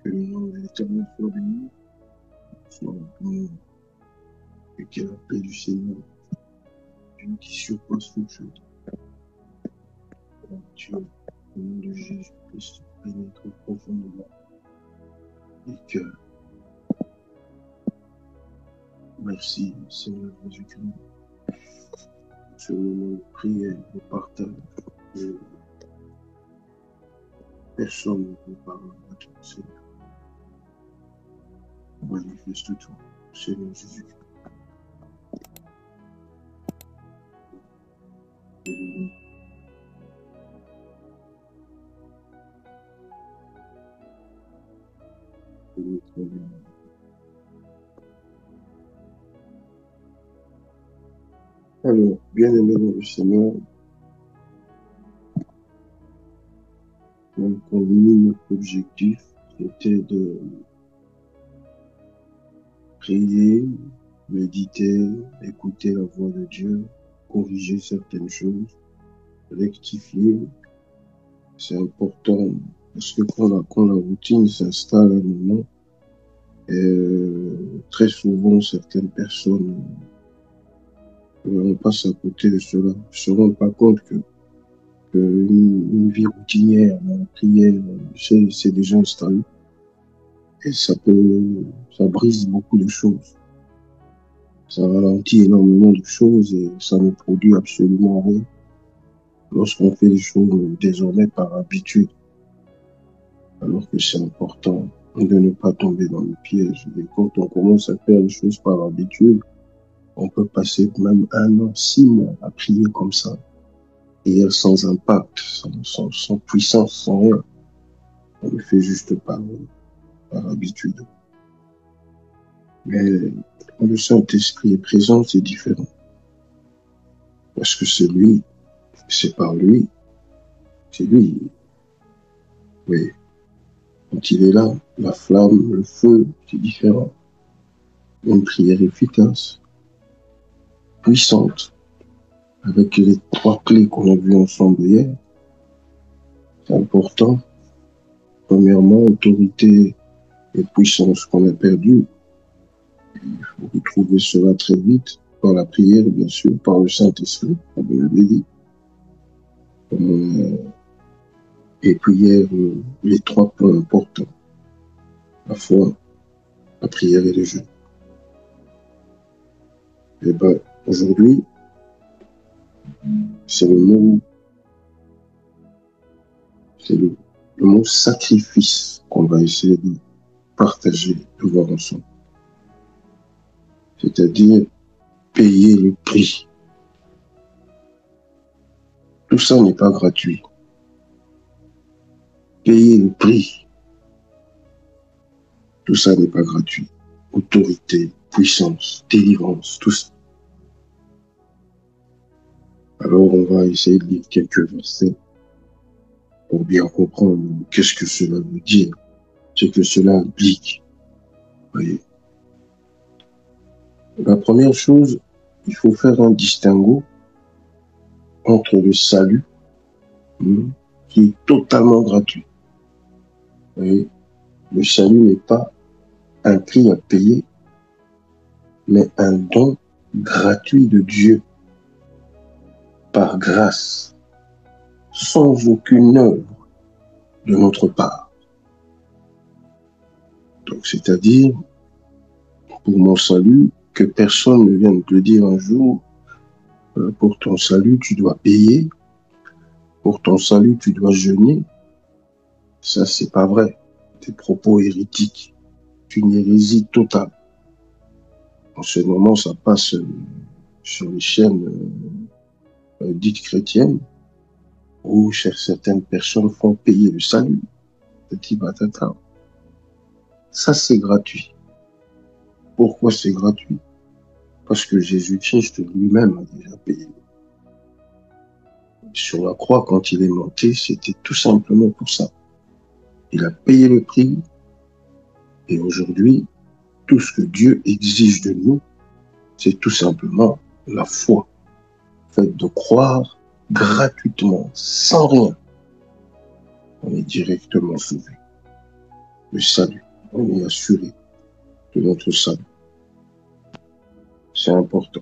Que le nom de l'Éternel soit béni, soit béni, et que la paix du Seigneur, Dieu qui surpasse toute chose, Dieu, au nom de Jésus-Christ, pénètre profondément, et que, merci Seigneur Jésus-Christ, ce moment de prière, de partage, de personne ne peut parler à toi, Seigneur. Manifeste-toi, Seigneur Jésus-Christ. Alors, bien-aimé dans le Seigneur, donc on dit notre objectif, c'était de prier, méditer, écouter la voix de Dieu, corriger certaines choses, rectifier. C'est important parce que quand la routine s'installe à un moment, très souvent certaines personnes on passe à côté de cela, ne se rendent pas compte que une vie routinière, la prière, c'est déjà installé. Et ça brise beaucoup de choses. Ça ralentit énormément de choses et ça ne produit absolument rien lorsqu'on fait les choses désormais par habitude. Alors que c'est important de ne pas tomber dans le piège. Et quand on commence à faire les choses par habitude, on peut passer même 1 an, 6 mois à prier comme ça. Et sans impact, sans puissance, sans rien. On le fait juste par habitude. Mais quand le Saint-Esprit est présent, c'est différent. Parce que c'est lui, c'est par lui, c'est lui. Oui. Quand il est là, la flamme, le feu, c'est différent. Une prière efficace, puissante, avec les 3 clés qu'on a vues ensemble hier. C'est important. Premièrement, autorité et puissance qu'on a perdu. Il faut retrouver cela très vite, par la prière, bien sûr, par le Saint-Esprit, comme vous l'avez dit. Et prière, les 3 points importants. La foi, la prière et le jeûne. Et bien, aujourd'hui, c'est le mot sacrifice qu'on va essayer de partager, de voir ensemble. C'est-à-dire payer le prix. Tout ça n'est pas gratuit. Payer le prix. Tout ça n'est pas gratuit. Autorité, puissance, délivrance, tout ça. Alors on va essayer de lire quelques versets pour bien comprendre qu'est-ce que cela veut dire, ce que cela implique. Voyez. La première chose, il faut faire un distinguo entre le salut, qui est totalement gratuit. Voyez. Le salut n'est pas un prix à payer, mais un don gratuit de Dieu, par grâce, sans aucune œuvre de notre part. Donc, c'est-à-dire, pour mon salut, que personne ne vienne te dire un jour, pour ton salut, tu dois payer, pour ton salut, tu dois jeûner. Ça, c'est pas vrai. Des propos hérétiques. C'est une hérésie totale. En ce moment, ça passe sur les chaînes dites chrétiennes, où certaines personnes font payer le salut. Petit batata. Ça, c'est gratuit. Pourquoi c'est gratuit? Parce que Jésus-Christ lui-même a déjà payé. Sur la croix, quand il est monté, c'était tout simplement pour ça. Il a payé le prix. Et aujourd'hui, tout ce que Dieu exige de nous, c'est tout simplement la foi. Fait de croire gratuitement, sans rien. On est directement sauvé. le salut. On est assuré de notre salut. C'est important.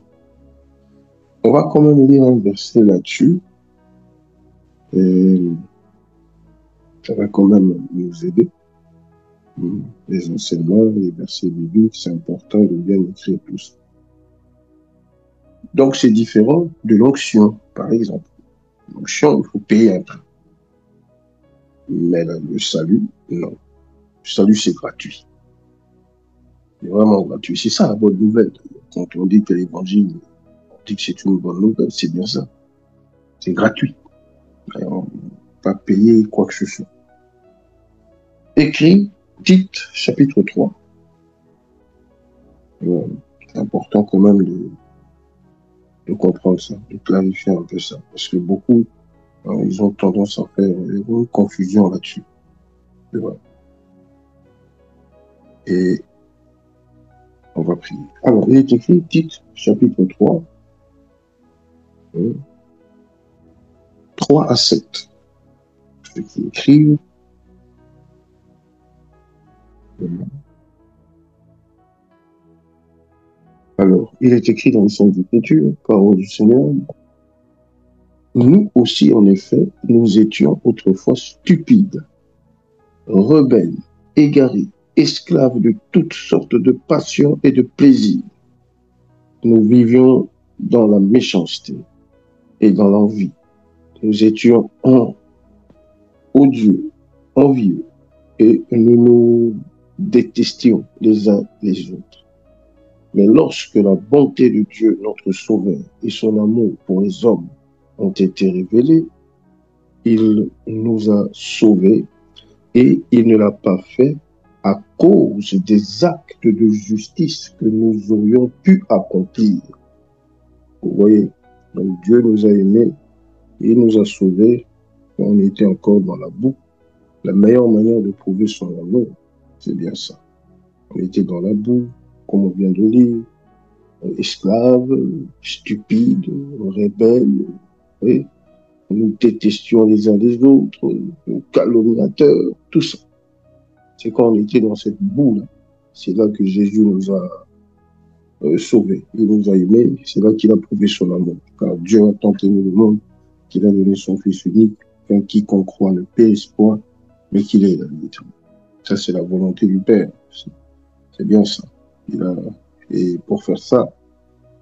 On va quand même lire un verset là-dessus. Et ça va quand même nous aider. Les enseignements, les versets bibliques, c'est important de bien écrire tout ça. Donc, c'est différent de l'onction, par exemple. L'onction, il faut payer un prix. Mais le salut, non. Le salut, c'est gratuit. C'est vraiment gratuit. C'est ça la bonne nouvelle. Quand on dit que l'évangile, on dit que c'est une bonne nouvelle, c'est bien ça. C'est gratuit. Et on ne va pas payer quoi que ce soit. Écrit, Tite, chapitre 3. C'est important quand même de comprendre ça, de clarifier un peu ça. Parce que beaucoup, ils ont tendance à faire une confusion là-dessus. Et on va prier. Alors, il est écrit, Tite, chapitre 3, 3 à 7. Ceux qui écrivent. Alors, il est écrit dans le Sainte Écriture, parole du Seigneur. Nous aussi, en effet, nous étions autrefois stupides, rebelles, égarés, esclaves de toutes sortes de passions et de plaisirs. Nous vivions dans la méchanceté et dans l'envie. Nous étions odieux, envieux, et nous nous détestions les uns les autres. Mais lorsque la bonté de Dieu, notre Sauveur, et son amour pour les hommes ont été révélés, il nous a sauvés et il ne l'a pas fait à cause des actes de justice que nous aurions pu accomplir. Vous voyez, donc Dieu nous a aimés, il nous a sauvés quand on était encore dans la boue. La meilleure manière de prouver son amour, c'est bien ça. On était dans la boue, comme on vient de lire, esclaves, stupides, rebelles, oui. Nous détestions les uns les autres, calomniateurs, tout ça. C'est quand on était dans cette boue-là, c'est là que Jésus nous a sauvés. Il nous a aimés, c'est là qu'il a prouvé son amour. Car Dieu a tant aimé le monde qu'il a donné son Fils unique, qu'un quiconque croit ne périsse point, mais qu'il ait la vie éternelle. Ça, c'est la volonté du Père. C'est bien ça. Et pour faire ça,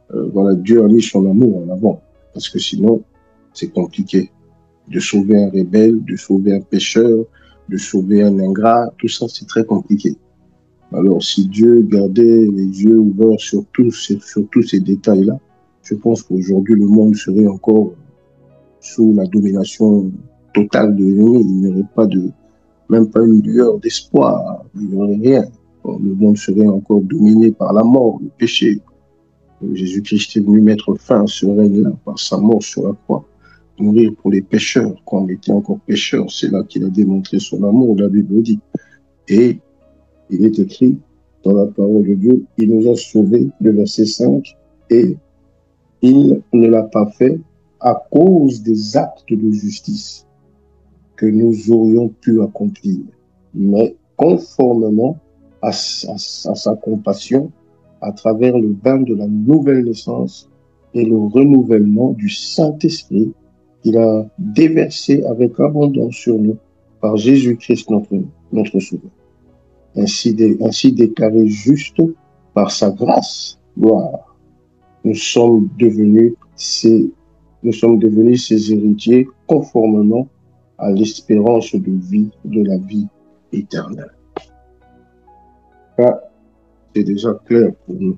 voilà, Dieu a mis son amour en avant. Parce que sinon, c'est compliqué. De sauver un rebelle, de sauver un pécheur, de sauver un ingrat, tout ça, c'est très compliqué. Alors, si Dieu gardait les yeux ouverts sur tous ces détails-là, je pense qu'aujourd'hui, le monde serait encore sous la domination totale de l'ennemi. Il n'y aurait même pas une lueur d'espoir. Il n'y aurait rien. Le monde serait encore dominé par la mort, le péché. Jésus-Christ est venu mettre fin à ce règne-là par sa mort sur la croix. Mourir pour les pécheurs, quand on était encore pécheurs, c'est là qu'il a démontré son amour, la Bible dit. Et il est écrit dans la parole de Dieu, il nous a sauvés, le verset 5, et il ne l'a pas fait à cause des actes de justice que nous aurions pu accomplir, mais conformément à sa compassion, à travers le bain de la nouvelle naissance et le renouvellement du Saint-Esprit qu'il a déversé avec abondance sur nous par Jésus-Christ notre Sauveur. Ainsi déclaré juste par sa grâce, gloire, nous sommes devenus ses héritiers conformément à l'espérance de la vie éternelle. Ça, c'est déjà clair pour nous.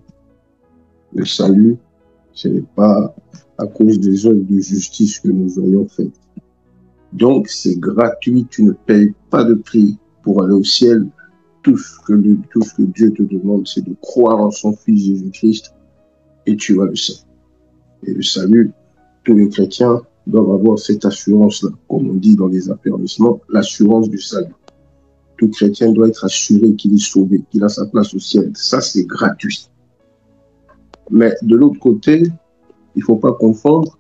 Le salut, ce n'est pas à cause des œuvres de justice que nous aurions faites. Donc, c'est gratuit, tu ne payes pas de prix pour aller au ciel. Tout ce que Dieu te demande, c'est de croire en son Fils Jésus-Christ et tu vas le salut. Et le salut, tous les chrétiens doivent avoir cette assurance-là, comme on dit dans les affermissements, l'assurance du salut. Tout chrétien doit être assuré qu'il est sauvé, qu'il a sa place au ciel. Ça, c'est gratuit. Mais de l'autre côté, il ne faut pas confondre.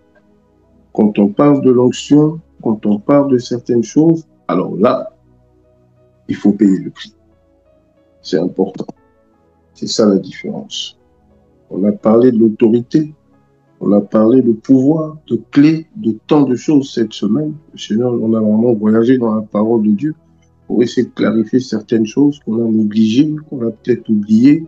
Quand on parle de l'onction, quand on parle de certaines choses, alors là, il faut payer le prix. C'est important. C'est ça la différence. On a parlé de l'autorité, on a parlé de pouvoir, de clés, de tant de choses cette semaine. Sinon, on a vraiment voyagé dans la parole de Dieu pour essayer de clarifier certaines choses qu'on a négligées, qu'on a peut-être oubliées.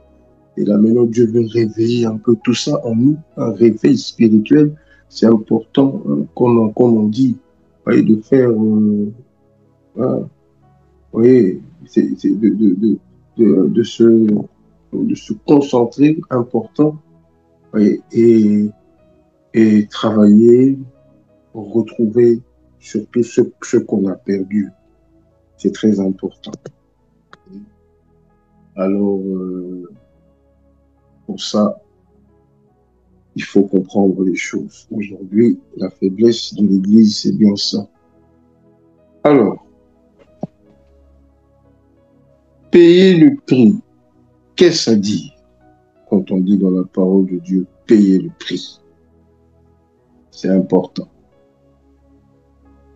Et là, maintenant, Dieu veut réveiller un peu tout ça en nous, un réveil spirituel. C'est important, hein, comme on dit, voyez, de faire, voilà, voyez, de se concentrer, important, voyez, et travailler pour retrouver surtout ce qu'on a perdu. C'est très important. Alors, pour ça, il faut comprendre les choses. Aujourd'hui, la faiblesse de l'Église, c'est bien ça. Alors, payer le prix, qu'est-ce à dire quand on dit dans la parole de Dieu, payer le prix? C'est important.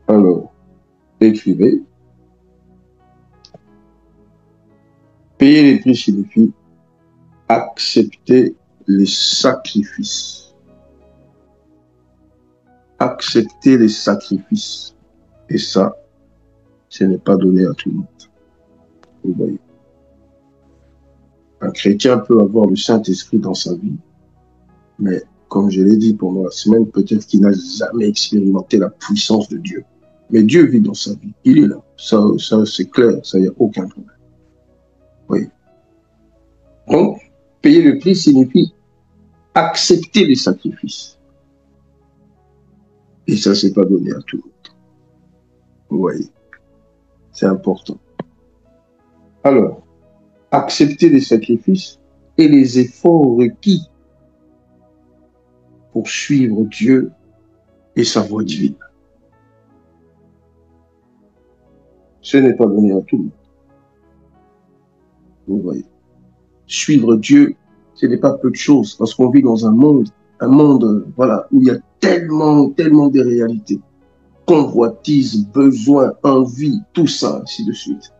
Alors, écrivez. Payer les prix signifie accepter les sacrifices. Accepter les sacrifices. Et ça, ce n'est pas donné à tout le monde. Vous voyez. Un chrétien peut avoir le Saint-Esprit dans sa vie, mais comme je l'ai dit pendant la semaine, peut-être qu'il n'a jamais expérimenté la puissance de Dieu. Mais Dieu vit dans sa vie. Il est là. Ça c'est clair. Ça, il n'y a aucun problème. Oui. Donc, payer le prix signifie accepter les sacrifices. Et ça, c'est pas donné à tout le monde. Vous voyez. C'est important. Alors, accepter les sacrifices et les efforts requis pour suivre Dieu et sa voie divine. Ce n'est pas donné à tout le monde. Vous voyez. Suivre Dieu, ce n'est pas peu de choses, parce qu'on vit dans un monde, voilà, où il y a tellement de réalités. Convoitise, besoin, envie, tout ça, ainsi de suite.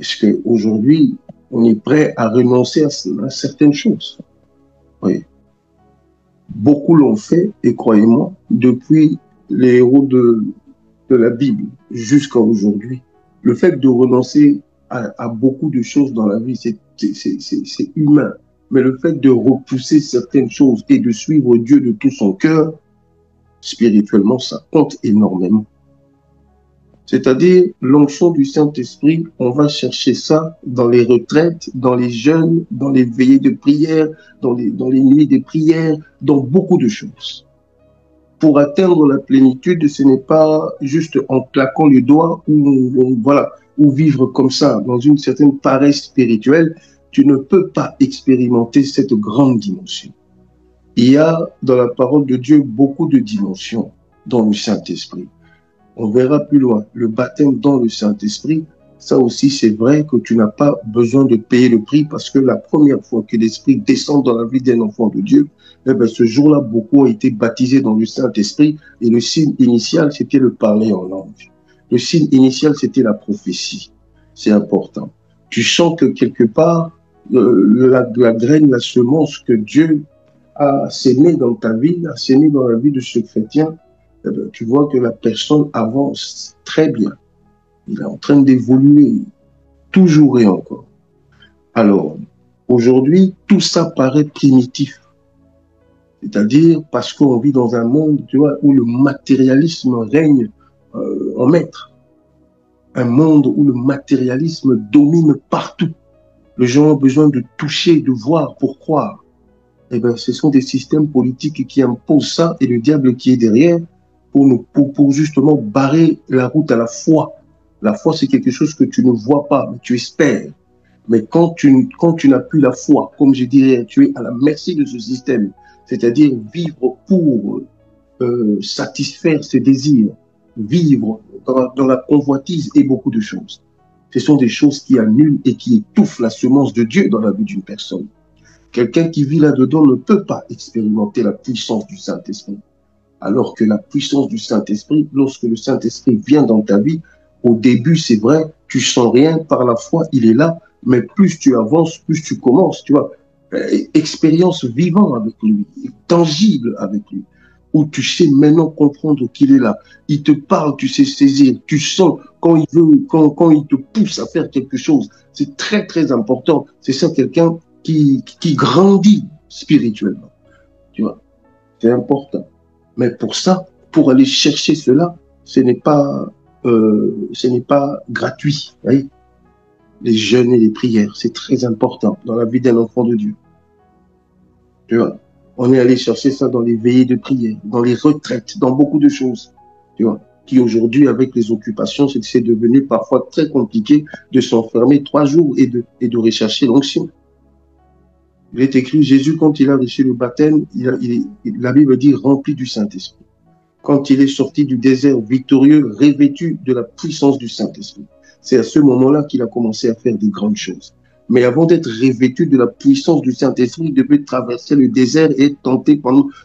Est-ce qu'aujourd'hui, on est prêt à renoncer à certaines choses? Oui. Beaucoup l'ont fait, et croyez-moi, depuis les héros de la Bible jusqu'à aujourd'hui. Le fait de renoncer à beaucoup de choses dans la vie, c'est humain. Mais le fait de repousser certaines choses et de suivre Dieu de tout son cœur, spirituellement, ça compte énormément. C'est-à-dire, l'onction du Saint-Esprit, on va chercher ça dans les retraites, dans les jeûnes, dans les veillées de prière, dans les nuits de prière, dans beaucoup de choses. Pour atteindre la plénitude, ce n'est pas juste en claquant les doigts ou vivre comme ça, dans une certaine paresse spirituelle. Tu ne peux pas expérimenter cette grande dimension. Il y a dans la parole de Dieu beaucoup de dimensions dans le Saint-Esprit. On verra plus loin. Le baptême dans le Saint-Esprit, ça aussi c'est vrai que tu n'as pas besoin de payer le prix parce que la première fois que l'Esprit descend dans la vie d'un enfant de Dieu, eh bien, ce jour-là, beaucoup ont été baptisés dans le Saint-Esprit et le signe initial, c'était le parler en langue. Le signe initial, c'était la prophétie. C'est important. Tu sens que quelque part, la graine, la semence que Dieu a sémée dans ta vie, a sémée dans la vie de ce chrétien, eh bien, tu vois que la personne avance très bien. Il est en train d'évoluer, toujours et encore. Alors, aujourd'hui, tout ça paraît primitif. C'est-à-dire parce qu'on vit dans un monde, tu vois, où le matérialisme règne en maître. Un monde où le matérialisme domine partout. Les gens ont besoin de toucher, de voir pour croire. Eh bien, ce sont des systèmes politiques qui imposent ça et le diable qui est derrière pour justement barrer la route à la foi. La foi, c'est quelque chose que tu ne vois pas, mais tu espères. Mais quand tu n'as plus la foi, comme je dirais, tu es à la merci de ce système, c'est-à-dire vivre pour satisfaire ses désirs, vivre dans la convoitise et beaucoup de choses. Ce sont des choses qui annulent et qui étouffent la semence de Dieu dans la vie d'une personne. Quelqu'un qui vit là-dedans ne peut pas expérimenter la puissance du Saint-Esprit. Alors que la puissance du Saint-Esprit, lorsque le Saint-Esprit vient dans ta vie, au début, c'est vrai, tu sens rien, par la foi, il est là, mais plus tu avances, plus tu commences, tu vois. Expérience vivante avec lui, tangible avec lui, où tu sais maintenant comprendre qu'il est là. Il te parle, tu sais saisir, tu sens quand il veut, quand il te pousse à faire quelque chose. C'est très, très important. C'est ça quelqu'un qui grandit spirituellement, tu vois. C'est important. Mais pour ça, pour aller chercher cela, ce n'est pas gratuit. Vous voyez, les jeûnes et les prières, c'est très important dans la vie d'un enfant de Dieu. Tu vois, on est allé chercher ça dans les veillées de prière, dans les retraites, dans beaucoup de choses. Tu vois, qui aujourd'hui, avec les occupations, c'est devenu parfois très compliqué de s'enfermer 3 jours et de rechercher l'onction. Il est écrit, Jésus, quand il a reçu le baptême, la Bible dit rempli du Saint-Esprit. Quand il est sorti du désert victorieux, revêtu de la puissance du Saint-Esprit. C'est à ce moment-là qu'il a commencé à faire des grandes choses. Mais avant d'être revêtu de la puissance du Saint-Esprit, il devait traverser le désert et être tenté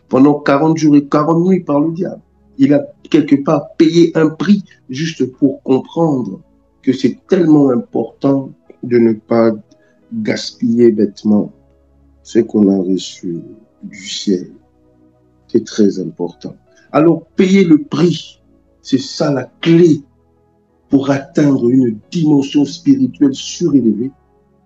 pendant 40 jours et 40 nuits par le diable. Il a quelque part payé un prix juste pour comprendre que c'est tellement important de ne pas gaspiller bêtement ce qu'on a reçu du ciel. C'est très important. Alors, payer le prix, c'est ça la clé pour atteindre une dimension spirituelle surélevée,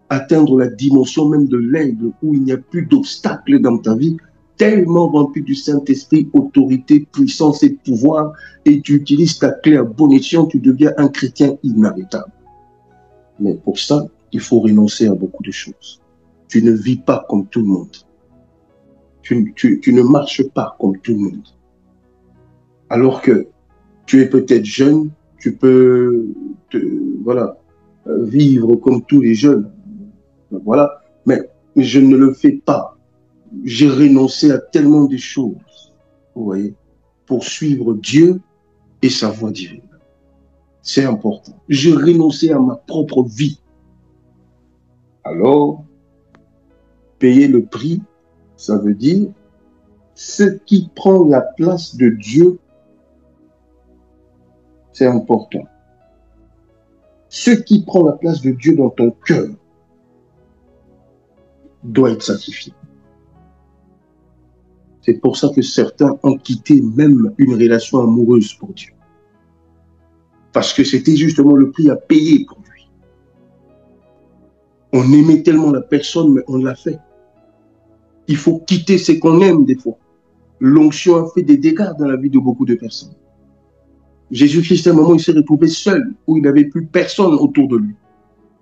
atteindre la dimension même de l'aigle où il n'y a plus d'obstacles dans ta vie, tellement rempli du Saint-Esprit, autorité, puissance et pouvoir, et tu utilises ta clé à bon escient, tu deviens un chrétien inarrêtable. Mais pour ça, il faut renoncer à beaucoup de choses. Tu ne vis pas comme tout le monde. Tu ne marches pas comme tout le monde. Alors que tu es peut-être jeune, tu peux vivre comme tous les jeunes. Voilà. Mais je ne le fais pas. J'ai renoncé à tellement de choses, vous voyez, pour suivre Dieu et sa voie divine. C'est important. J'ai renoncé à ma propre vie. Alors, payer le prix, ça veut dire ce qui prend la place de Dieu, c'est important. Ce qui prend la place de Dieu dans ton cœur doit être sacrifié. C'est pour ça que certains ont quitté même une relation amoureuse pour Dieu. Parce que c'était justement le prix à payer pour lui. On aimait tellement la personne, mais on l'a fait. Il faut quitter ce qu'on aime des fois. L'onction a fait des dégâts dans la vie de beaucoup de personnes. Jésus-Christ, à un moment, il s'est retrouvé seul, où il n'avait plus personne autour de lui.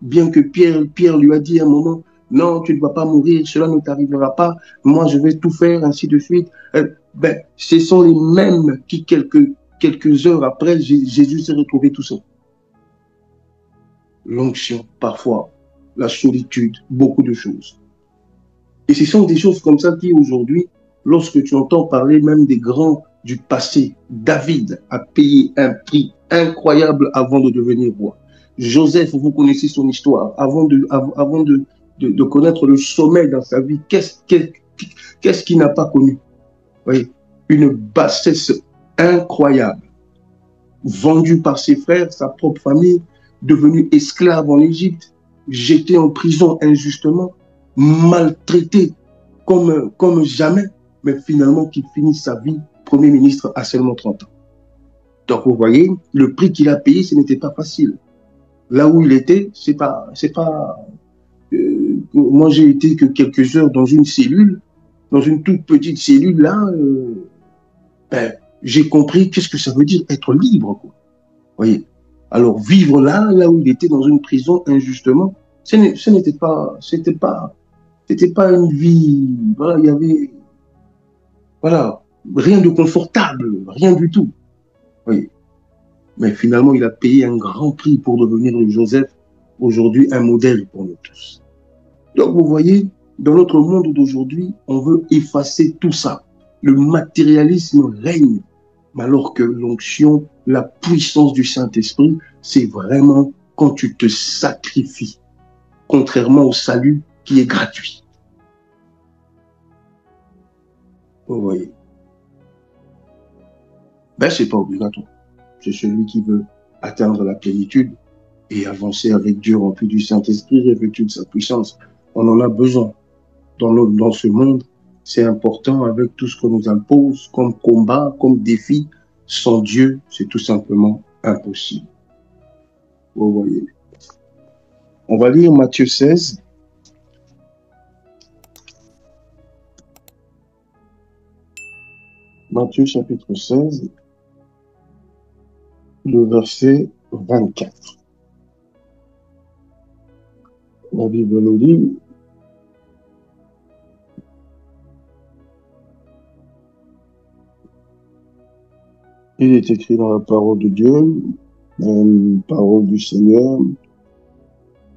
Bien que Pierre lui a dit à un moment, non, tu ne vas pas mourir, cela ne t'arrivera pas, moi je vais tout faire, ainsi de suite. Ce sont les mêmes qui, quelques heures après, Jésus s'est retrouvé tout seul. L'onction, parfois, la solitude, beaucoup de choses. Et ce sont des choses comme ça qui, aujourd'hui, lorsque tu entends parler même des grands du passé, David a payé un prix incroyable avant de devenir roi. Joseph, vous connaissez son histoire, avant de connaître le sommet dans sa vie, qu'est-ce qu'il n'a pas connu? Oui, une bassesse incroyable, vendu par ses frères, sa propre famille, devenu esclave en Égypte, jeté en prison injustement, maltraité comme jamais, mais finalement qui finit sa vie Premier ministre à seulement 30 ans. Donc vous voyez, le prix qu'il a payé, ce n'était pas facile. Là où il était, moi j'ai été que quelques heures dans une cellule, dans une toute petite cellule là, j'ai compris qu'est-ce que ça veut dire être libre, quoi. Voyez. Alors vivre là où il était dans une prison injustement, ce n'était pas, c'était pas une vie, voilà, il y avait, voilà, rien de confortable, rien du tout. Voyez. Mais finalement, il a payé un grand prix pour devenir le Joseph, aujourd'hui un modèle pour nous tous. Donc vous voyez, dans notre monde d'aujourd'hui, on veut effacer tout ça. Le matérialisme règne, alors que l'onction, la puissance du Saint-Esprit, c'est vraiment quand tu te sacrifies, contrairement au salut qui est gratuit. Vous voyez. Ben, c'est pas obligatoire. C'est celui qui veut atteindre la plénitude et avancer avec Dieu rempli du Saint-Esprit, revêtu de sa puissance. On en a besoin dans ce monde. C'est important avec tout ce qu'on nous impose comme combat, comme défi. Sans Dieu, c'est tout simplement impossible. Vous voyez. On va lire Matthieu 16. Matthieu chapitre 16, le verset 24. La Bible nous dit: il est écrit dans la parole de Dieu, dans la parole du Seigneur.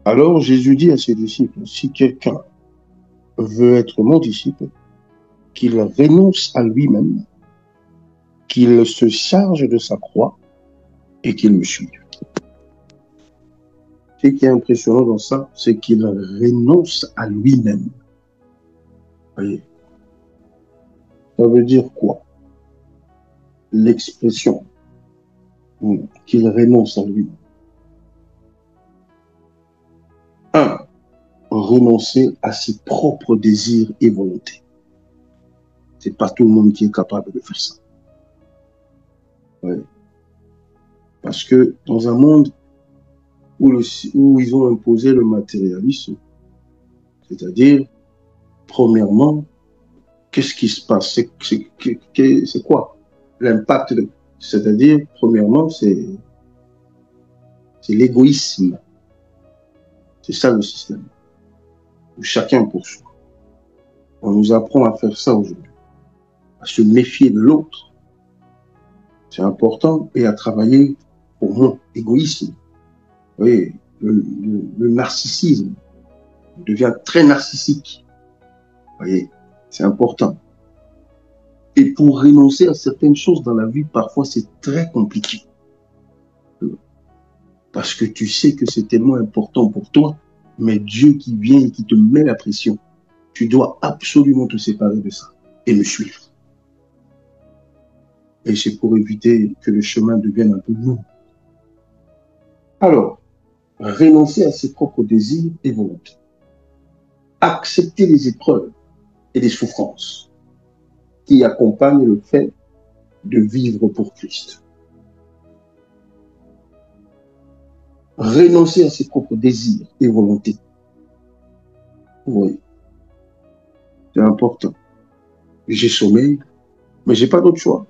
Alors Jésus dit à ses disciples: si quelqu'un veut être mon disciple, qu'il renonce à lui-même, qu'il se charge de sa croix et qu'il me suive. Ce qui est impressionnant dans ça, c'est qu'il renonce à lui-même. Voyez. Ça veut dire quoi? L'expression qu'il renonce à lui-même. 1. Renoncer à ses propres désirs et volontés. C'est pas tout le monde qui est capable de faire ça. Ouais. Parce que dans un monde où ils ont imposé le matérialisme, c'est-à-dire, premièrement, qu'est-ce qui se passe? C'est quoi l'impact? C'est-à-dire, premièrement, c'est l'égoïsme. C'est ça le système. Où chacun pour soi. On nous apprend à faire ça aujourd'hui. À se méfier de l'autre. C'est important. Et à travailler pour moi. Égoïsme. Vous voyez, le narcissisme devient très narcissique. Vous voyez, c'est important. Et pour renoncer à certaines choses dans la vie, parfois c'est très compliqué. Parce que tu sais que c'est tellement important pour toi, mais Dieu qui vient et qui te met la pression, tu dois absolument te séparer de ça et me suivre. Et c'est pour éviter que le chemin devienne un peu lourd. Alors, renoncer à ses propres désirs et volontés. Accepter les épreuves et les souffrances qui accompagnent le fait de vivre pour Christ. Renoncer à ses propres désirs et volontés. Oui, c'est important. J'ai sommeil, mais j'ai pas d'autre choix.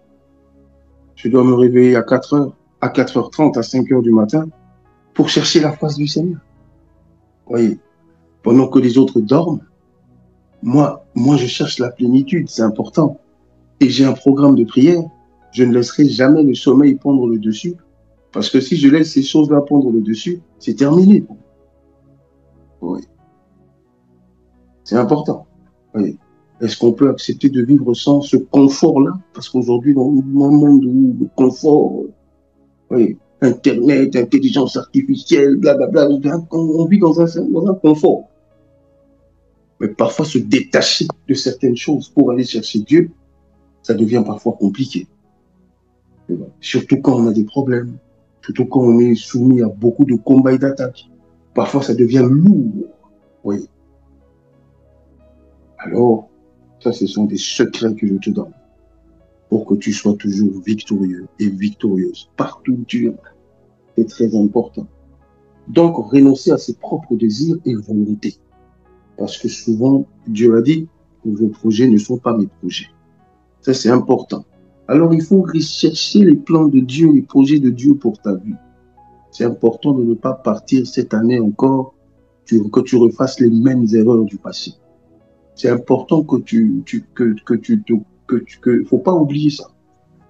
Je dois me réveiller à 4 heures, à 4h30, à 5 heures du matin pour chercher la face du Seigneur. Oui, pendant que les autres dorment, moi je cherche la plénitude, c'est important. Et j'ai un programme de prière. Je ne laisserai jamais le sommeil prendre le dessus. Parce que si je laisse ces choses-là prendre le dessus, c'est terminé. Oui. C'est important. Oui. Est-ce qu'on peut accepter de vivre sans ce confort-là? Parce qu'aujourd'hui, dans le monde où le confort, oui, Internet, intelligence artificielle, blablabla, on vit dans un confort. Mais parfois, se détacher de certaines choses pour aller chercher Dieu, ça devient parfois compliqué. Surtout quand on a des problèmes, surtout quand on est soumis à beaucoup de combats et d'attaques. Parfois, ça devient lourd. Oui. Alors, ça, ce sont des secrets que je te donne pour que tu sois toujours victorieux et victorieuse partout où tu es. C'est très important. Donc, renoncer à ses propres désirs et volontés. Parce que souvent, Dieu a dit que vos projets ne sont pas mes projets. Ça, c'est important. Alors, il faut rechercher les plans de Dieu, les projets de Dieu pour ta vie. C'est important de ne pas partir cette année encore, que tu refasses les mêmes erreurs du passé. C'est important que faut pas oublier ça.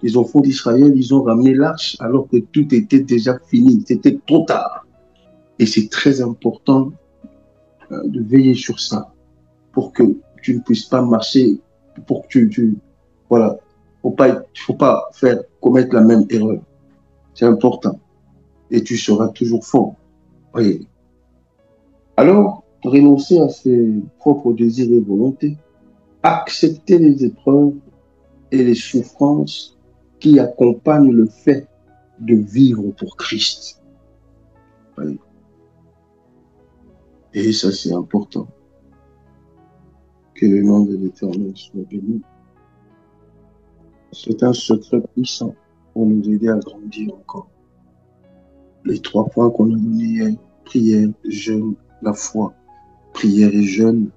Les enfants d'Israël, ils ont ramené l'arche alors que tout était déjà fini. C'était trop tard. Et c'est très important de veiller sur ça pour que tu ne puisses pas marcher, pour que voilà. Faut pas commettre la même erreur. C'est important. Et tu seras toujours fort. Oui. Alors, renoncer à ses propres désirs et volontés, accepter les épreuves et les souffrances qui accompagnent le fait de vivre pour Christ. Oui. Et ça, c'est important. Que le nom de l'Éternel soit béni. C'est un secret puissant pour nous aider à grandir encore. Les 3 points qu'on a donnés hier, prière, jeûne, la foi. Prière et jeûne.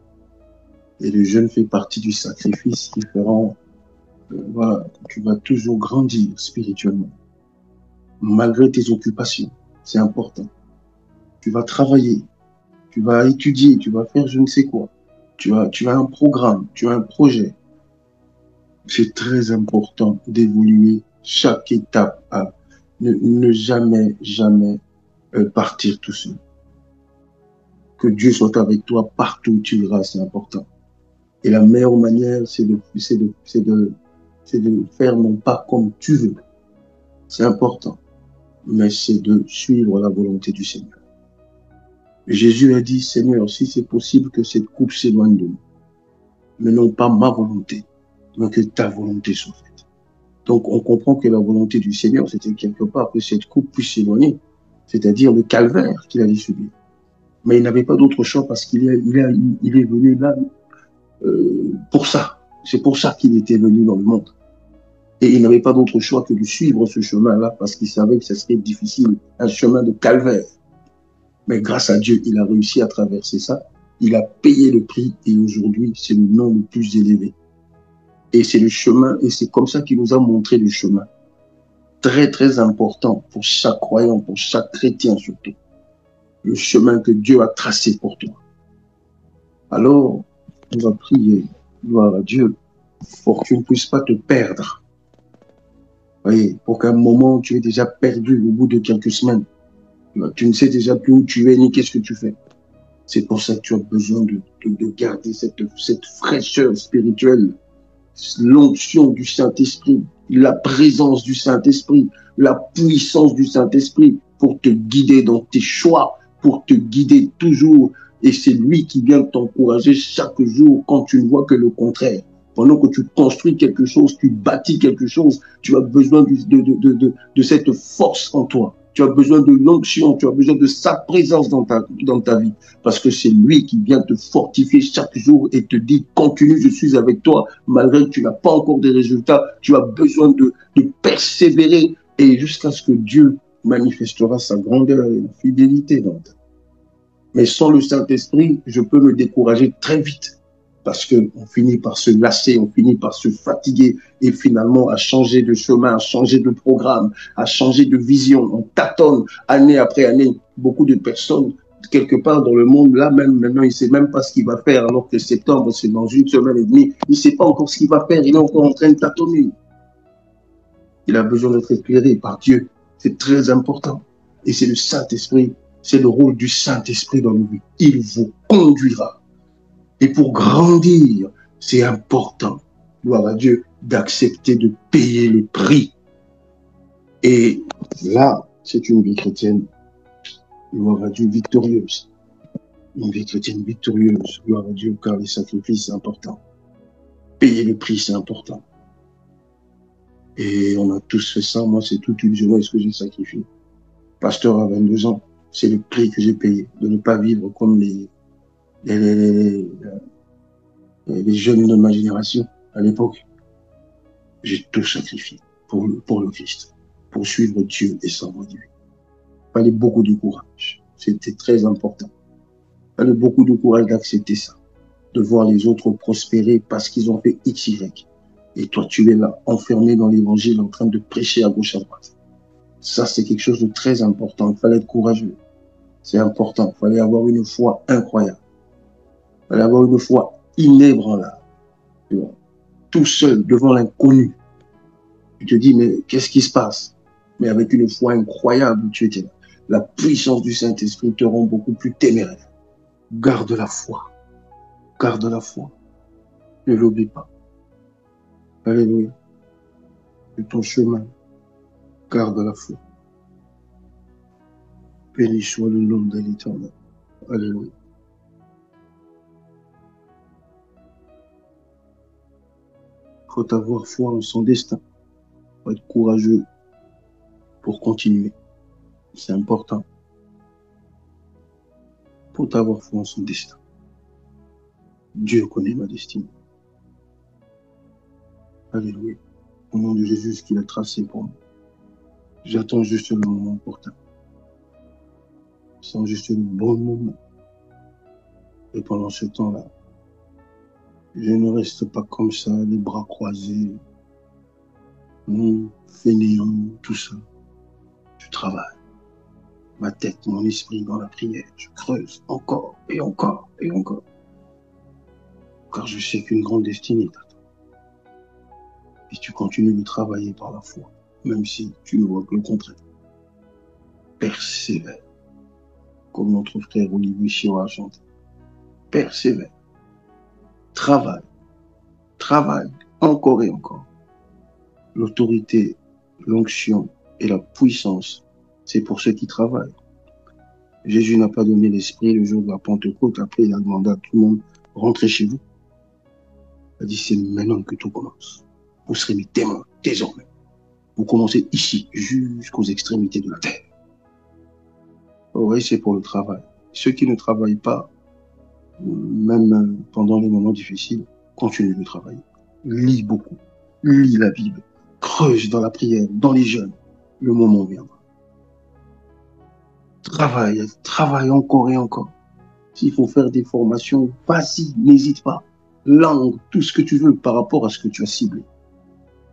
Et le jeûne fait partie du sacrifice qui fera, voilà, tu vas toujours grandir spirituellement. Malgré tes occupations, c'est important. Tu vas travailler, tu vas étudier, tu vas faire je ne sais quoi. Tu as un programme, tu as un projet. C'est très important d'évoluer chaque étape. Ne jamais, jamais partir tout seul. Que Dieu soit avec toi partout où tu iras, c'est important. Et la meilleure manière, c'est de faire non pas comme tu veux. C'est important. Mais c'est de suivre la volonté du Seigneur. Jésus a dit, Seigneur, si c'est possible que cette coupe s'éloigne de nous, mais non pas ma volonté, mais que ta volonté soit faite. Donc, on comprend que la volonté du Seigneur, c'était quelque part que cette coupe puisse s'éloigner, c'est-à-dire le calvaire qu'il allait subir. Mais il n'avait pas d'autre choix parce qu'il est venu là pour ça. C'est pour ça qu'il était venu dans le monde. Et il n'avait pas d'autre choix que de suivre ce chemin-là parce qu'il savait que ce serait difficile, un chemin de calvaire. Mais grâce à Dieu, il a réussi à traverser ça. Il a payé le prix et aujourd'hui, c'est le nom le plus élevé. Et c'est le chemin, et c'est comme ça qu'il nous a montré le chemin. Très, très important pour chaque croyant, pour chaque chrétien surtout. Le chemin que Dieu a tracé pour toi. Alors, on va prier, gloire à Dieu, pour que tu ne puisses pas te perdre. Voyez, pour qu'à un moment, tu aies déjà perdu au bout de quelques semaines. Tu ne sais déjà plus où tu es ni qu'est-ce que tu fais. C'est pour ça que tu as besoin de garder cette fraîcheur spirituelle, l'onction du Saint-Esprit, la présence du Saint-Esprit, la puissance du Saint-Esprit pour te guider dans tes choix, pour te guider toujours. Et c'est lui qui vient t'encourager chaque jour quand tu ne vois que le contraire. Pendant que tu construis quelque chose, tu bâtis quelque chose, tu as besoin de cette force en toi. Tu as besoin de l'onction, tu as besoin de sa présence dans ta vie. Parce que c'est lui qui vient te fortifier chaque jour et te dit, continue, je suis avec toi, malgré que tu n'as pas encore des résultats. Tu as besoin de persévérer et jusqu'à ce que Dieu manifestera sa grandeur et sa fidélité dans ta vie. Mais sans le Saint-Esprit, je peux me décourager très vite. Parce qu'on finit par se lasser, on finit par se fatiguer et finalement à changer de chemin, à changer de programme, à changer de vision. On tâtonne année après année. Beaucoup de personnes, quelque part dans le monde, là même maintenant, il ne sait même pas ce qu'il va faire alors que septembre, c'est dans 1 semaine et demie. Il ne sait pas encore ce qu'il va faire, il est encore en train de tâtonner. Il a besoin d'être éclairé par Dieu. C'est très important. Et c'est le Saint-Esprit, c'est le rôle du Saint-Esprit dans nos vies. Il vous conduira. Et pour grandir, c'est important, gloire à Dieu, d'accepter de payer le prix. Et là, c'est une vie chrétienne, gloire à Dieu, victorieuse. Une vie chrétienne victorieuse, gloire à Dieu, car les sacrifices, c'est important. Payer le prix, c'est important. Et on a tous fait ça. Moi, c'est toute une jeunesse que j'ai sacrifiée. Pasteur à 22 ans, c'est le prix que j'ai payé, de ne pas vivre comme les jeunes de ma génération à l'époque. J'ai tout sacrifié pour le Christ, pour suivre Dieu et sa voie divine. Il fallait beaucoup de courage. C'était très important. Il fallait beaucoup de courage d'accepter ça, de voir les autres prospérer parce qu'ils ont fait X, Y. Et toi, tu es là, enfermé dans l'évangile, en train de prêcher à gauche, à droite. Ça, c'est quelque chose de très important. Il fallait être courageux. C'est important. Il fallait avoir une foi incroyable. Il fallait avoir une foi inébranlable. Tout seul, devant l'inconnu. Tu te dis, mais qu'est-ce qui se passe? Mais avec une foi incroyable, tu étais là. La puissance du Saint-Esprit te rend beaucoup plus téméraire. Garde la foi. Garde la foi. Ne l'oublie pas. Alléluia. De ton chemin. Garde la foi. Béni soit le nom de l'Éternel. Alléluia. Il faut avoir foi en son destin. Il faut être courageux pour continuer. C'est important. pour t'avoir foi en son destin. Dieu connaît ma destinée. Alléluia. Au nom de Jésus, ce qu'il a tracé pour moi. J'attends juste le moment opportun. J'attends juste le bon moment. Et pendant ce temps-là, je ne reste pas comme ça, les bras croisés, fainéant, tout ça. Je travaille. Ma tête, mon esprit dans la prière. Je creuse encore et encore et encore. Car je sais qu'une grande destinée t'attend. Et tu continues de travailler par la foi, même si tu ne vois que le contraire. Persévère. Comme notre frère Olivier Chiro a chanté. Persévère. Travaille. Travaille. Encore et encore. L'autorité, l'onction et la puissance, c'est pour ceux qui travaillent. Jésus n'a pas donné l'esprit le jour de la Pentecôte. Après, il a demandé à tout le monde, rentrez chez vous. Il a dit, c'est maintenant que tout commence. Vous serez mes témoins, désormais. Vous commencez ici, jusqu'aux extrémités de la terre. Oui, c'est pour le travail. Ceux qui ne travaillent pas, même pendant les moments difficiles, continuent de travailler. Lis beaucoup. Lis la Bible. Creuse dans la prière, dans les jeûnes. Le moment viendra. Travaille, travaille encore et encore. S'il faut faire des formations, vas-y, n'hésite pas. Langue, tout ce que tu veux par rapport à ce que tu as ciblé.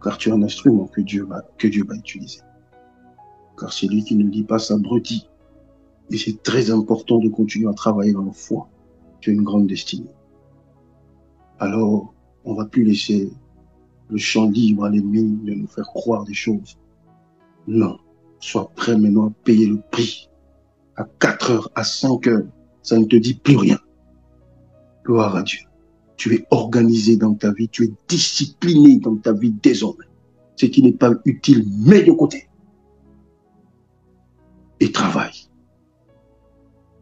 Car tu es un instrument que Dieu va utiliser. Car celui qui ne lit pas s'abrutit. Et c'est très important de continuer à travailler dans la foi. Tu as une grande destinée. Alors, on ne va plus laisser le champ libre à l'ennemi de nous faire croire des choses. Non. Sois prêt maintenant à payer le prix. À 4 heures, à 5 heures, ça ne te dit plus rien. Gloire à Dieu. Tu es organisé dans ta vie, tu es discipliné dans ta vie désormais. Ce qui n'est pas utile, mets de côté. Et travaille.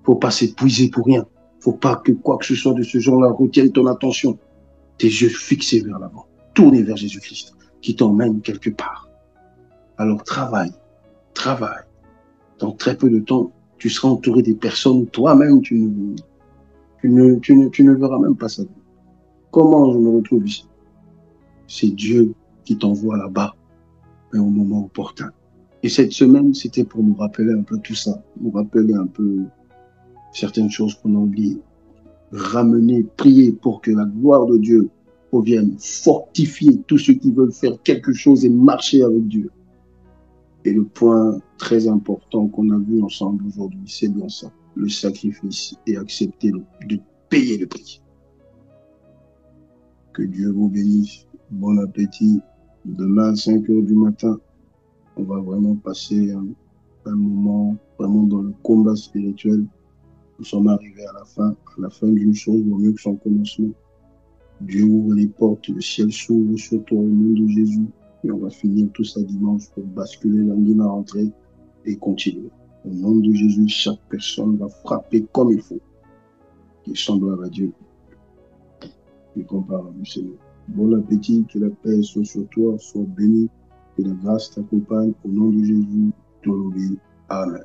Faut pas s'épuiser pour rien. Faut pas que quoi que ce soit de ce genre-là retienne ton attention. Tes yeux fixés vers l'avant, tournés vers Jésus-Christ, qui t'emmène quelque part. Alors travaille, travaille. Dans très peu de temps, tu seras entouré des personnes, toi-même, tu ne verras même pas ça. Comment je me retrouve ici? C'est Dieu qui t'envoie là-bas, mais au moment opportun. Et cette semaine, c'était pour nous rappeler un peu tout ça, nous rappeler un peu certaines choses qu'on a oubliées. Ramener, prier pour que la gloire de Dieu revienne, fortifier tous ceux qui veulent faire quelque chose et marcher avec Dieu. Et le point très important qu'on a vu ensemble aujourd'hui, c'est bien ça, le sacrifice et accepter de payer le prix. Que Dieu vous bénisse. Bon appétit. Demain à 5 heures du matin, on va vraiment passer un moment vraiment dans le combat spirituel. Nous sommes arrivés à la fin d'une chose, vaut mieux que son commencement. Dieu ouvre les portes, le ciel s'ouvre sur toi au nom de Jésus. Et on va finir tout ça dimanche pour basculer lundi à rentrer et continuer. Au nom de Jésus, chaque personne va frapper comme il faut. Et semblable à Dieu. Et comparable au Seigneur. Bon appétit, que la paix soit sur toi, sois béni, que la grâce t'accompagne. Au nom de Jésus, te louer. Amen.